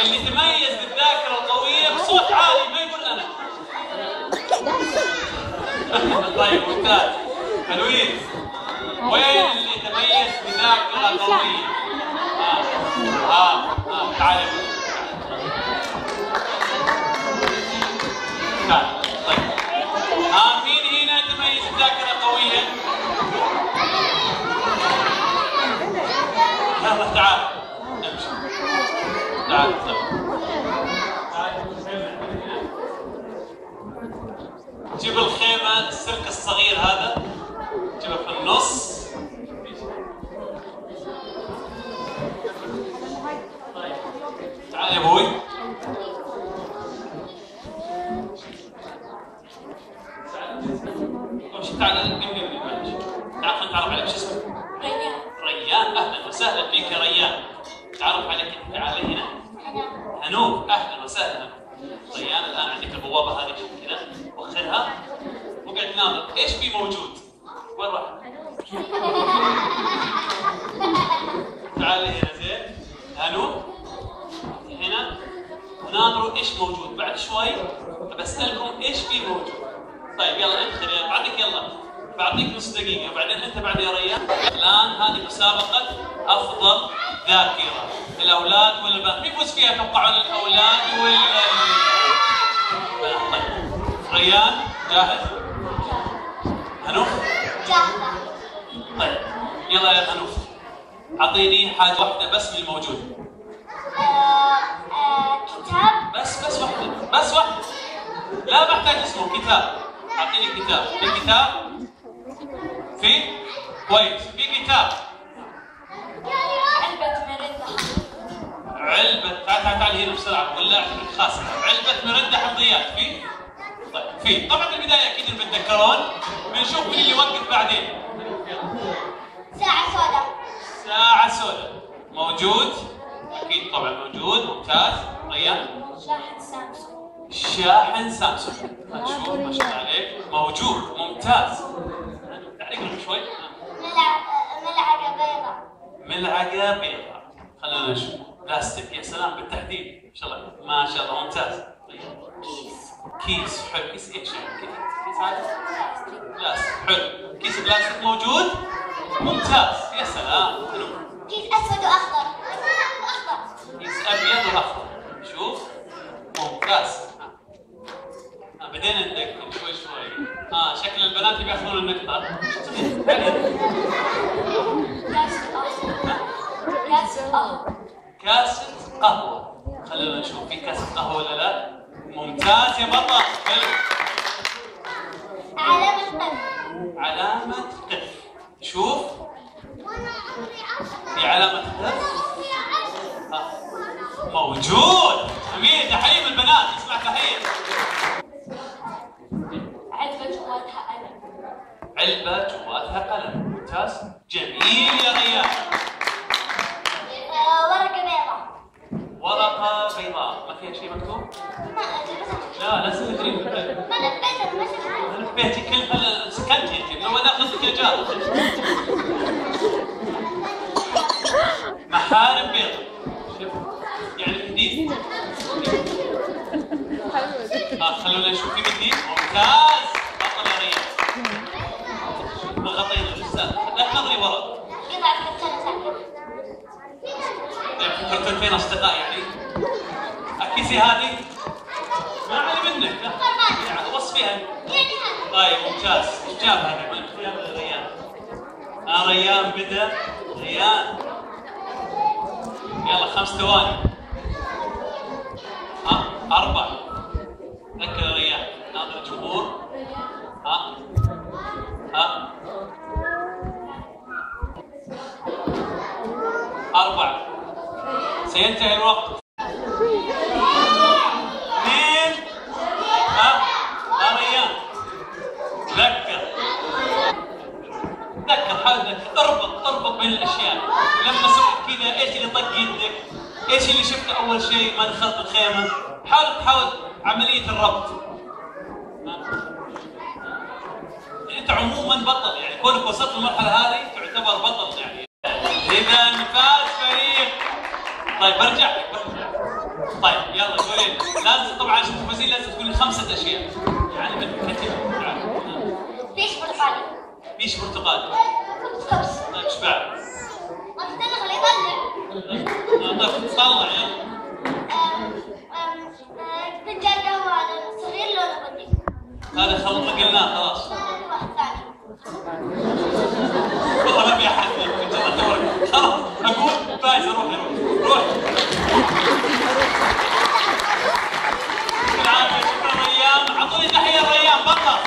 اللي تميز بالذاكره القويه بصوت عالي ما يقول انا. طيب ممتاز حلوين. وين اللي تميز بذاكره قويه؟ تعال تعال. طيب مين هنا تميز بذاكره قويه؟ يلا تعال نمشي. تعال جيب الخيمة، السلك الصغير هذا جيبه في النص. طيب تعال يا ابوي. تعال جنبي تعال خلينا نتعرف عليك. شو اسمك؟ ريان. ريان، اهلا وسهلا فيك يا ريان. تعرف عليك انت. تعالي هنا. هنوف، اهلا وسهلا. ريان الان عندك البوابه هذه كذا، وخرها وقعد ناظر ايش في موجود. وين راح؟ تعالي هنا زين. هنوف هنا وناظروا ايش موجود. بعد شوي بسالكم ايش في موجود. طيب يلا ادخل يا بعدك. يلا بعطيك نص دقيقة وبعدين أنت بعد يا ريان. الآن هذه مسابقة أفضل ذاكرة، الأولاد ولا البنات؟ مين يفوز فيها توقعون؟ الأولاد ولا البنات؟ طيب ريان جاهز؟ هنوف؟ جاهزة. طيب يلا يا هنوف أعطيني حاجة واحدة بس من الموجود. كتاب. بس واحدة، بس واحدة، لا محتاج اسمه كتاب. أعطيني كتاب. في كتاب؟ في؟ كويس، في كتاب. علبة مردة. علبة، تعال هنا بسرعة ولا أعتبرك خاسرة. علبة مردة حمضيات في؟ طيب في. طبعا في البداية أكيد بتتذكرون، بنشوف مين اللي يوقف بعدين. ساعة سوداء. ساعة سوداء موجود؟ أكيد طبعا موجود. ممتاز. ريان؟ شاحن سامسونج. شاحن سامسونج. نشوف ما شاء الله عليك. موجود. ممتاز. تعالي قرب شوي. ملعقة بيضاء. ملعقة بيضاء. خلينا نشوف. بلاستيك. يا سلام بالتحديد. ما شاء الله ما شاء الله. ممتاز. كيس. حلو. كيس ايش يعني؟ كيس عادي؟ بلاستيك. حلو. كيس بلاستيك موجود؟ ممتاز. يا سلام. حلو. كيس أسود وأخضر. كيس أبيض وأخضر. شوف. ممتاز. بدينا ندقق شوي. شكل البنات يبيعون النقطة. كاسة قهوة. خلينا نشوف في كاسة قهوة ولا لا. ممتاز يا بطل. حلو. علامة قف. علامة قف. شوف في علامة قف. موجود. جميل. تحية البنات. اسمع تحية. علبة جواتها قلم. علبة جواتها قلم. ممتاز. جميل يا ريان. ورقة بيضاء. ورقة بيضاء. ما فيها شيء مكتوب؟ لا لازم تدري. ما نبيتها ما شفت. نبيتي كلمة سكنتي انت. لو انا اخذ لك اجازة. محارم بيضاء. شوف يعني منديل. خلونا نشوف في منديل. ممتاز. بطل يا ريان. غطينا الاستاذ. لا نظري ورا. قطعة كرتون ساكنة. كرتون فين اصدقاء يعني؟ الكيسة هذه؟ ما علي منك. لا وصفيها. طيب ممتاز. ايش جاب هذا؟ يلا ريان. ريان بدأ. ريان يلا 5 ثواني. 4. ذكر يا ريان. ناظر الجمهور. 4. سينتهي الوقت. 2. ريان ذكر حاول اربط بين الاشياء. لما سويت كذا ايش اللي طق يدك؟ ايش اللي شفته اول شيء ما دخلت الخيمه؟ حاول عمليه الربط. انت عموما بطل يعني، كونك وصلت للمرحله هذه تعتبر بطل يعني. اذا فاز فريق. طيب برجع لك. 5 اشياء يعني بالكثير. بيش برتقالي. بيش برتقالي. كبس. طيب ايش بعد؟ ما تستنى خليه يطلع. طيب طلع يلا. فنجان قهوة على صغير لونه بني. هذا قلناه خلاص. واحد ثاني. والله ما في احد خلاص اقول فايز روح. بالعافيه شكرا ريان، اعطوني تحيه ريان بطل.